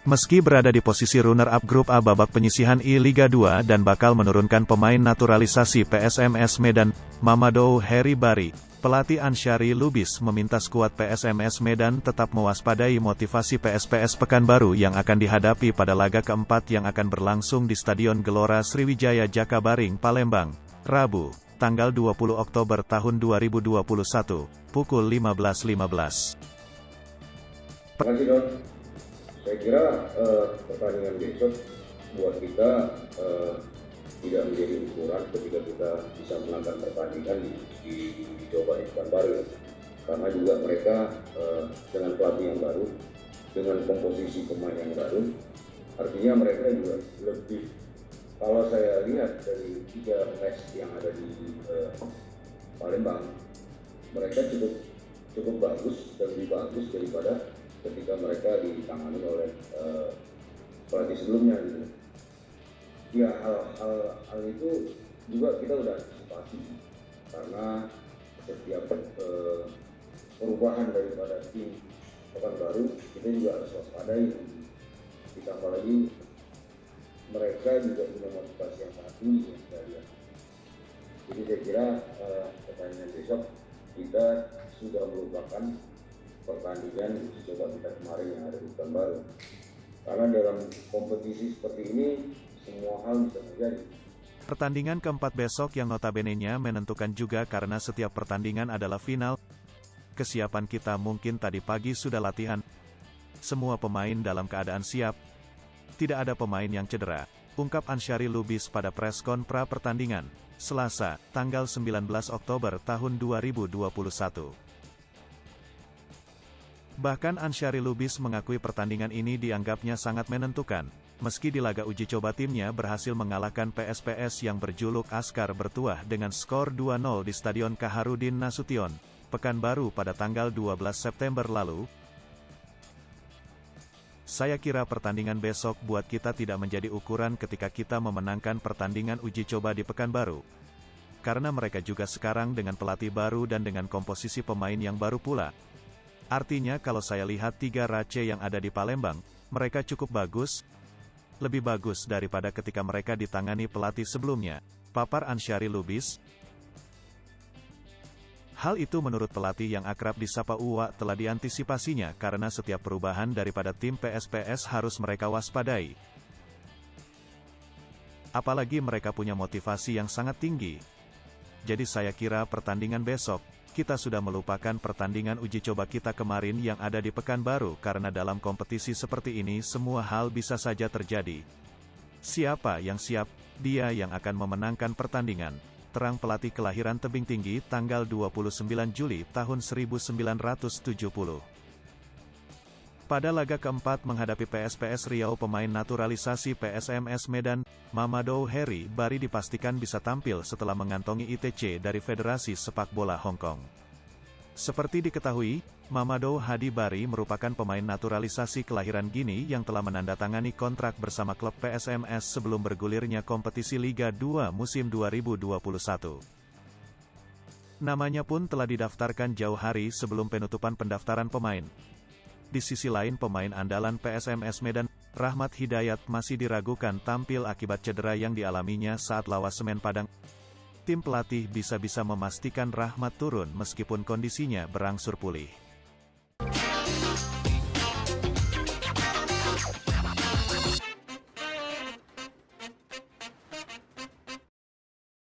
Meski berada di posisi runner-up Grup A babak penyisihan I Liga 2 dan bakal menurunkan pemain naturalisasi PSMS Medan, Mamadou Heri Bari, pelatih Ansyari Lubis meminta skuad PSMS Medan tetap mewaspadai motivasi PSPS Pekanbaru yang akan dihadapi pada laga keempat yang akan berlangsung di Stadion Gelora Sriwijaya Jakabaring, Palembang, Rabu, tanggal 20 Oktober tahun 2021, pukul 15.15. Terima kasih, Don. Saya kira pertandingan besok buat kita tidak menjadi ukuran ketika kita bisa menangkan pertandingan di coba di Pekanbaru, karena juga mereka dengan pelatih yang baru, dengan komposisi pemain yang baru, artinya mereka juga lebih, kalau saya lihat dari 3 match yang ada di Palembang, mereka cukup bagus dan lebih bagus daripada ketika mereka ditangani oleh pelatih sebelumnya gitu. Ya hal itu juga kita udah antisipasi, karena setiap perubahan daripada tim Pekanbaru kita juga harus waspadai. Ditambah lagi mereka juga punya motivasi yang sangat tinggi ya, kita lihat. Jadi saya kira pertandingan besok kita sudah melupakan pertandingan uji coba kita kemarin yang ada di Pekanbaru, karena dalam kompetisi seperti ini semua hal bisa terjadi. Pertandingan keempat besok yang notabene-nya menentukan juga karena setiap pertandingan adalah final. Kesiapan kita mungkin tadi pagi sudah latihan. Semua pemain dalam keadaan siap. Tidak ada pemain yang cedera, ungkap Ansyari Lubis pada preskon pra pertandingan, Selasa, tanggal 19 Oktober tahun 2021. Bahkan Ansyari Lubis mengakui pertandingan ini dianggapnya sangat menentukan, meski di laga uji coba timnya berhasil mengalahkan PSPS yang berjuluk Askar Bertuah dengan skor 2-0 di Stadion Kaharudin Nasution, Pekanbaru pada tanggal 12 September lalu. Saya kira pertandingan besok buat kita tidak menjadi ukuran ketika kita memenangkan pertandingan uji coba di Pekanbaru. Karena mereka juga sekarang dengan pelatih baru dan dengan komposisi pemain yang baru pula. Artinya kalau saya lihat 3 race yang ada di Palembang, mereka cukup bagus, lebih bagus daripada ketika mereka ditangani pelatih sebelumnya, papar Ansyari Lubis. Hal itu menurut pelatih yang akrab disapa Uwa telah diantisipasinya karena setiap perubahan daripada tim PSPS harus mereka waspadai. Apalagi mereka punya motivasi yang sangat tinggi. Jadi saya kira pertandingan besok, kita sudah melupakan pertandingan uji coba kita kemarin yang ada di Pekanbaru karena dalam kompetisi seperti ini semua hal bisa saja terjadi. Siapa yang siap, dia yang akan memenangkan pertandingan, terang pelatih kelahiran Tebing Tinggi tanggal 29 Juli tahun 1970. Pada laga keempat menghadapi PSPS Riau, pemain naturalisasi PSMS Medan, Mamadou Heri Bari dipastikan bisa tampil setelah mengantongi ITC dari Federasi Sepak Bola Hong Kong. Seperti diketahui, Mamadou Hadi Bari merupakan pemain naturalisasi kelahiran Gini yang telah menandatangani kontrak bersama klub PSMS sebelum bergulirnya kompetisi Liga 2 musim 2021. Namanya pun telah didaftarkan jauh hari sebelum penutupan pendaftaran pemain. Di sisi lain pemain andalan PSMS Medan, Rahmat Hidayat masih diragukan tampil akibat cedera yang dialaminya saat lawan Semen Padang. Tim pelatih bisa-bisa memastikan Rahmat turun meskipun kondisinya berangsur pulih.